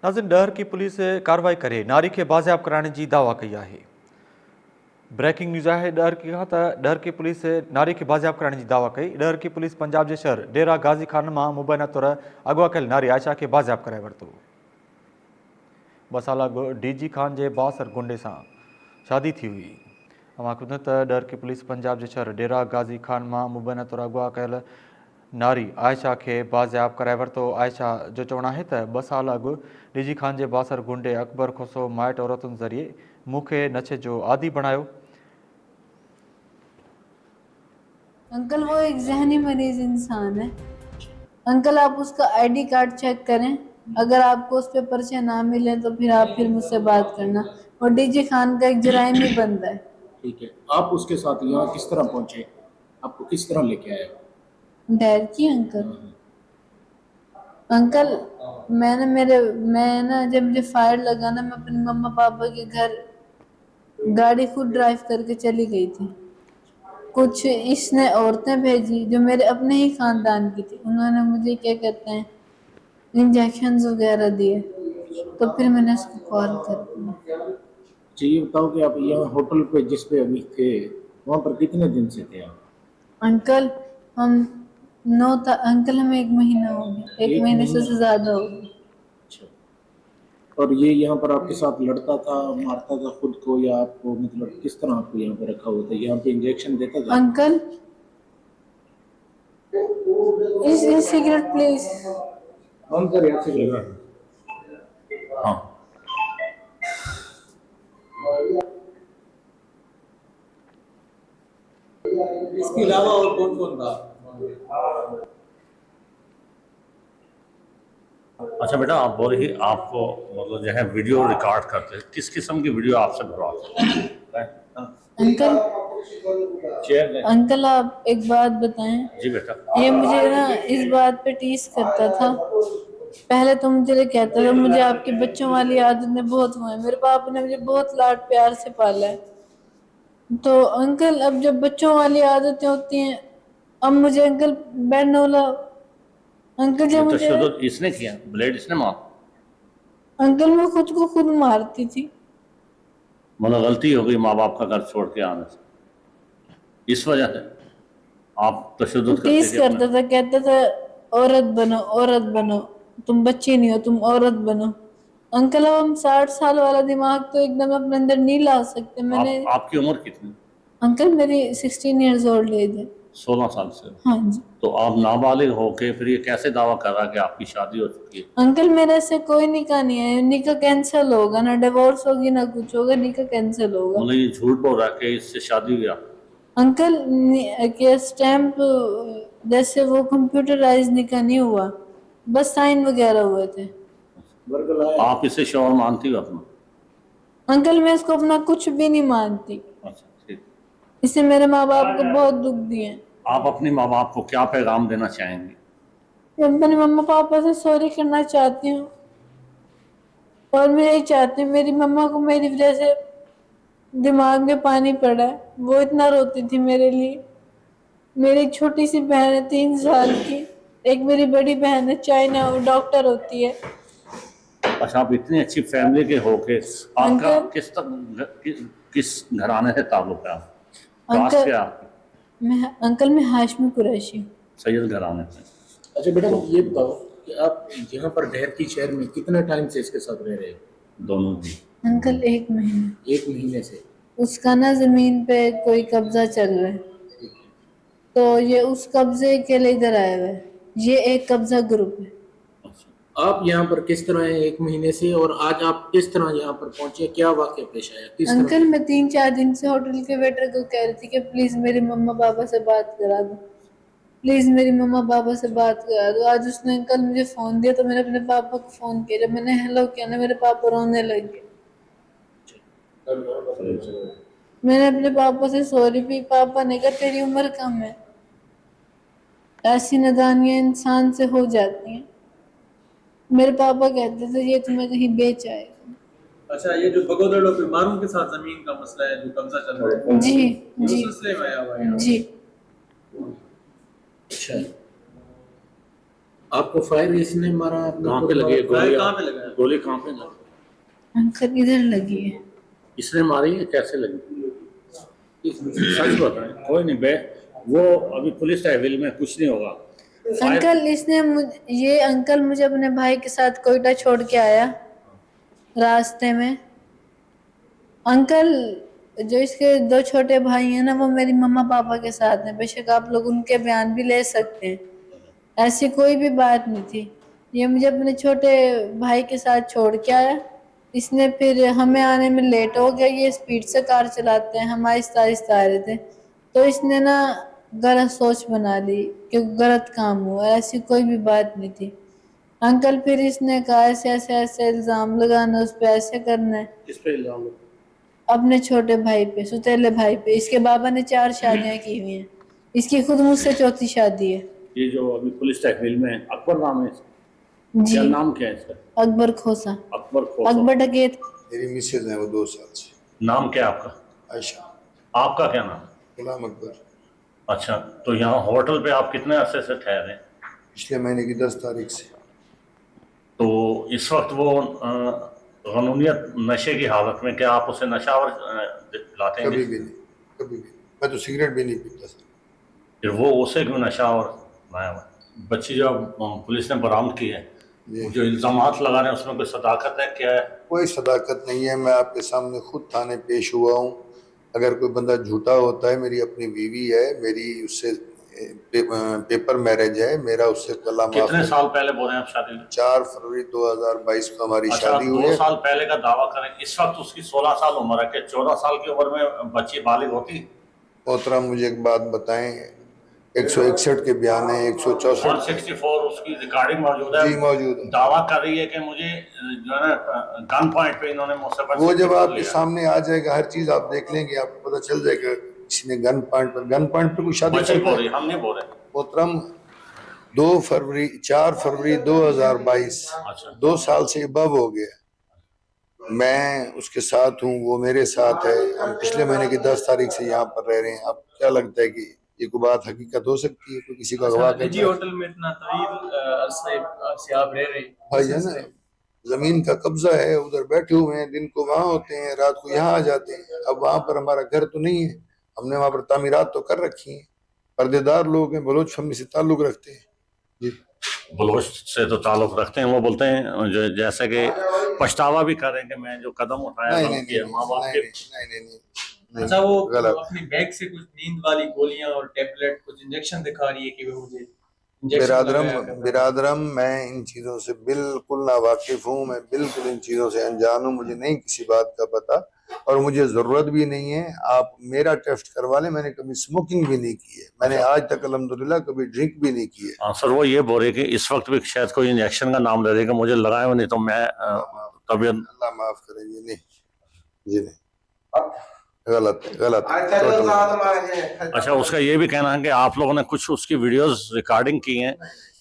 नाज़िन डहर की पुलिस कार्रवाई करे नारी के बाज़ियाब कराने की दावा कई है। ब्रेकिंग न्यूज़ है डहर की पुलिस नारी के बाज़ियाब कराने की दावा कई। डहर की पुलिस पंजाब के शहर डेरा गाज़ी खान में मुबैना तौर अगवा कल नारी आयशा के बाज़ियाब कराए वरतो। 2 साल अॻु डीजी खान के बासर गुंडे से शादी थी हुई। डहर की पुलिस पंजाब के शहर डेरा गाज़ी खान में मुबैना तौर अगवा कल नारी आयशा के बाज़ियाब कराए वरतो। आयशा जो चवण है 2 साल अॻु डीजी खान के बासर गुंडे अकबर खोसो माइट औरतुन ज़रिए मुखे नशे जो आदि बनायो। अंकल वो एक जहनी मरीज इंसान है। अंकल आप उसका आईडी कार्ड चेक करें, अगर आपको उस पे पर्चे ना मिले तो फिर मुझसे बात करना। और डीजी खान का एक जराइमी बंदा है। ठीक है, आप उसके साथ यहाँ किस तरह पहुंचे? आपको किस तरह लेके आया? डर की अंकल मैं ना जब मुझे फायर लगा ना, मैं अपने मम्मा पापा के घर गाड़ी खुद ड्राइव करके चली गई थी। कुछ इसने औरतें भेजी जो मेरे अपने ही खानदान की थी। उन्होंने मुझे क्या कहते हैं इंजेक्शन वगैरह दिए, तो फिर मैंने उसको कॉल कर दिया। ये बताओ कि आप यहाँ होटल पे जिस पे अभी थे वहाँ पर कितने दिन से थे आप? अंकल हमें 1 महीना हो गया, 1 महीने से ज्यादा हो गया। अच्छा, और ये यहाँ पर आपके साथ लड़ता था, मारता था खुद को, या आपको मतलब किस तरह आपको यहाँ पे रखा हुआ था? यहाँ पे इंजेक्शन देता था? अंकल इस सिगरेट प्लीज। हम सर यहाँ से हाँ। इसके अलावा और कौन कौन था? अच्छा बेटा, आप बोल रही आपको मतलब जो है वीडियो रिकॉर्ड करते हैं, किस किस्म की वीडियो आपसे भरवाते हैं? अंकल आप एक बात बताएं। जी बेटा। ये मुझे ना इस बात पे टीस करता था। पहले तो मुझे कहता था मुझे आपकी बच्चों वाली आदतें बहुत हुई हैं। मेरे पापा ने मुझे बहुत लाड प्यार से पाला है। तो अंकल अब जब बच्चों वाली आदतें होती हैं, अब मुझे अंकल बेनोला अंकल जब मुझे इसने किया, ब्लेड इसने मारा? अंकल मैं खुद को खुद मारती थी। मतलब गलती हो गई माँ बाप का घर छोड़ के आने से, इस वजह से आप तशद्दुद करता था, कहता था औरत बनो, तुम बच्ची नहीं हो, तुम औरत बनो। अंकल अब हम 60 साल वाला दिमाग तो एकदम अपने अंदर नहीं ला सकते। मैंने आपकी उम्र कितनी? अंकल मेरी 16 इयर्स ओल्ड एज है। 16 साल से? हाँ जी। तो आप नाबालिग होके फिर ये कैसे दावा कर रहा है कि आपकी शादी हो चुकी है? अंकल मेरे से कोई निकाह नहीं है, निकाह कैंसिल होगा, ना डिवोर्स होगी ना कुछ होगा, निकाह कैंसिल होगा। मतलब ये झूठ बोल रहा है कि इससे शादी हुई आप? अंकल के स्टैम्प जैसे वो कंप्यूटराइज निकाह नहीं हुआ, बस साइन वगैरह हुए थे। आप इसे शौहर मानती हो अपना? अंकल मैं इसको अपना कुछ भी नहीं मानती। अच्छा ठीक। इससे मेरे माँ बाप को बहुत दुख दिए। आप अपने माँ बाप को क्या पैगाम देना चाहेंगे? मैं अपने मम्मा पापा से सॉरी करना चाहती हूँ, और मैं यही चाहती हूँ मेरी मम्मा को मेरी वजह से दिमाग में पानी पड़ा है। वो इतना रोती थी मेरे लिए। मेरी छोटी सी बहन है 3 साल की, एक मेरी बड़ी बहन है चाइना, वो डॉक्टर होती है। अच्छा, आप इतनी अच्छी फैमिली के होके आपका किस घराने से ताल्लुक है? अंकल मैं हाशमी कुरैशी, सैयद घराने से। अच्छा बेटा, ये बताओ कि आप यहाँ पर डहर की शहर में कितने टाइम से इसके साथ रह रहे हैं? दोनों जी। अंकल 1 महीने। 1 महीने से? उसका ना जमीन पे कोई कब्जा चल रहा है, तो ये उस कब्जे के लिए इधर आया हुआ है। ये एक कब्जा ग्रुप है। आप यहाँ पर किस तरह हैं 1 महीने से, और आज आप किस तरह यहाँ पर पहुंचे? क्या वाक़या पेश आया? किस अंकल मैं 3-4 दिन से होटल के वेटर को कह रही थी कि प्लीज मेरे मम्मा पापा से बात करा दो, प्लीज मेरी मम्मा पापा से बात करा दो। आज उसने अंकल मुझे फोन दिया, तो मैंने अपने पापा को फोन किया। जब मैंने हेलो किया ना, मेरे पापा रोने लगे। मैंने अपने पापा से सॉरी भी, पापा ने कहा तेरी उम्र कम है, ऐसी नादानियां इंसान से हो जाती हैं। मेरे पापा कहते थे ये तुम्हें कहीं बेच आएगा। अच्छा, ये जो बगोदड़ों पे मारूं के साथ जमीन का मसला है जो कब्जा चल रहा है, जी उस सिलसिले में आया हुआ है। जी। अच्छा, आपको फायर इसने मारा? आपने कहाँ खुद पे लगी है मारा? गोली? कहाँ पे लगा है? गोली कहाँ पे लगी? अंकल इधर लगी है। इसने मारी है? कैसे लगी? सच बताएं। कोई नहीं बे, वो अभी पुलिस तहवील में, कुछ नहीं होगा। अंकल ये अंकल मुझे अपने भाई के साथ कोयटा छोड़ के आया रास्ते में। अंकल जो इसके 2 छोटे भाई हैं ना, वो मेरी मम्मा पापा के साथ हैं। बेशक आप लोग उनके बयान भी ले सकते हैं, ऐसी कोई भी बात नहीं थी। ये मुझे अपने छोटे भाई के साथ छोड़ के आया। इसने फिर हमें आने में लेट हो गया। ये स्पीड से कार चलाते हैं, हम आहिस्ता आहिस्ता आ रहे थे, तो इसने ना गलत सोच बना ली कि गलत काम हुआ। ऐसी कोई भी बात नहीं थी अंकल। फिर इसने कहा ऐसे ऐसे ऐसे इल्जाम लगाना, उस पे ऐसे करना है। किस पे इल्जाम लगा? अपने छोटे भाई पे, सुतेले भाई पे। इसके बाबा ने 4 शादियां की हुई हैं, इसकी खुद मुझसे 4थी शादी है। ये जो अभी पुलिस तहवील में है, अकबर नाम है इसका? क्या जी, नाम क्या है इसका? अकबर खोसा। अकबर खोसा। अकबर डकैत। मेरी मिसेज है वो 2 साल से, नाम क्या है आपका? आयशा। आपका क्या नाम? गुलाम अकबर। अच्छा, तो यहाँ होटल पे आप कितने अरसे से ठहरे? पिछले महीने की 10 तारीख से। तो इस वक्त वो कानूनियत नशे की हालत में, क्या आप उसे नशावर लाते हैं? कभी भी नहीं, कभी भी नहीं। मैं तो सिगरेट भी नहीं पीता सर। फिर वो उसे क्यों नशावर लाया हुआ? बच्ची जो पुलिस ने बरामद की है, जी। जो इल्जामात लगा रहे हैं उसमें कोई सदाकत है क्या है? कोई सदाकत नहीं है। मैं आपके सामने खुद थाने पेश हुआ हूँ। अगर कोई बंदा झूठा होता है, मेरी अपनी बीवी है, मेरी उससे पेपर मैरिज है, मेरा उससे कला माफ कितने है। साल पहले बोले हैं आप शादी में? 4 फरवरी 2022 को हमारी अच्छा, शादी हुई 2 है। साल पहले का दावा करें। इस वक्त उसकी 16 साल उम्र है, क्या 14 साल की उम्र में बच्ची बालिग होती? मोहतरम मुझे एक बात बताएं, 161 के बयान है, 164 164 उसकी रिकॉर्डिंग मौजूद है। जी मौजूद है। दावा कर रही है कि मुझे जो है ना गन पॉइंट पे इन्होंने मुझसे वो जब 164 आपके लिया। सामने आ जाएगा, हर चीज आप देख लेंगे, आपको पता चल जाएगा किसी ने गन पॉइंट पर कोई शादी बच्ची करता बोल है। रही, हम नहीं बोल रहे। मोहतरम 4 फरवरी 2022, अच्छा। 2 साल से अबव हो गया। मैं उसके साथ हूँ, वो मेरे साथ है। हम पिछले महीने की 10 तारीख से यहाँ पर रह रहे हैं। आपको क्या लगता है कि ये कोई बात हकीकत हो सकती है? कोई किसी को अगवा अच्छा, निजी करता है? होटल में इतना तवील अरसे से आप रह रहे हैं, भाई है ना, जमीन का कब्जा है, उधर बैठे हुए हैं, दिन को वहां होते हैं, रात को यहाँ आ जाते हैं। अब वहां पर हमारा घर तो नहीं है, हमने वहां पर तामीरात तो कर रखी है। पर्देदार लोग हैं, बलोच फैमिली से ताल्लुक रखते हैं जी। बलोच से तो ताल्लुक रखते हैं। वो बोलते हैं जो जैसे कि पछतावा भी करें कि मैं जो कदम उठाया नहीं गलत नहीं किया, नहीं माँ बाप के। नहीं, अच्छा, वो गलत। अपनी बैग से कुछ नींद वाली गोलियां और टैबलेट, कुछ इंजेक्शन दिखा रही है कि वो मुझे इंजेक्शन लगाया करता है। बिरादरम मैं इन चीज़ों से बिल्कुल ना वाकिफ हूँ। मैं बिल्कुल इन चीज़ों से अनजान हूँ। मुझे नहीं किसी बात का पता, और मुझे ज़रूरत भी नहीं है। आप मेरा टेस्ट करवा लें। मैंने कभी स्मोकिंग भी नहीं की है। मैंने आज तक अल्हम्दुलिल्लाह कभी ड्रिंक भी नहीं की है। हाँ सर, वो ये बोल रहे कि इस वक्त भी शायद कोई इंजेक्शन का नाम ले देगा, मुझे लगाया हुआ, नहीं तो मैं तबीयत। अल्लाह माफ़ करे। जी नहीं, जी नहीं, गलत है, गलत है, टोटल गलत है। अच्छा, उसका ये भी कहना है कि आप लोगों ने कुछ उसकी वीडियोस रिकॉर्डिंग की हैं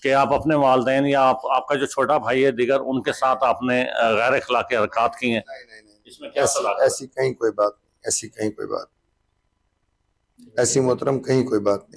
कि आप अपने वालिदैन या आपका जो छोटा भाई है दिगर, उनके साथ आपने गैर अखलाकी हरकत की हैं। नहीं, इसमें क्या ऐसी कहीं कोई बात नहीं, ऐसी कहीं कोई बात, ऐसी मोहतरम कहीं कोई बात नहीं।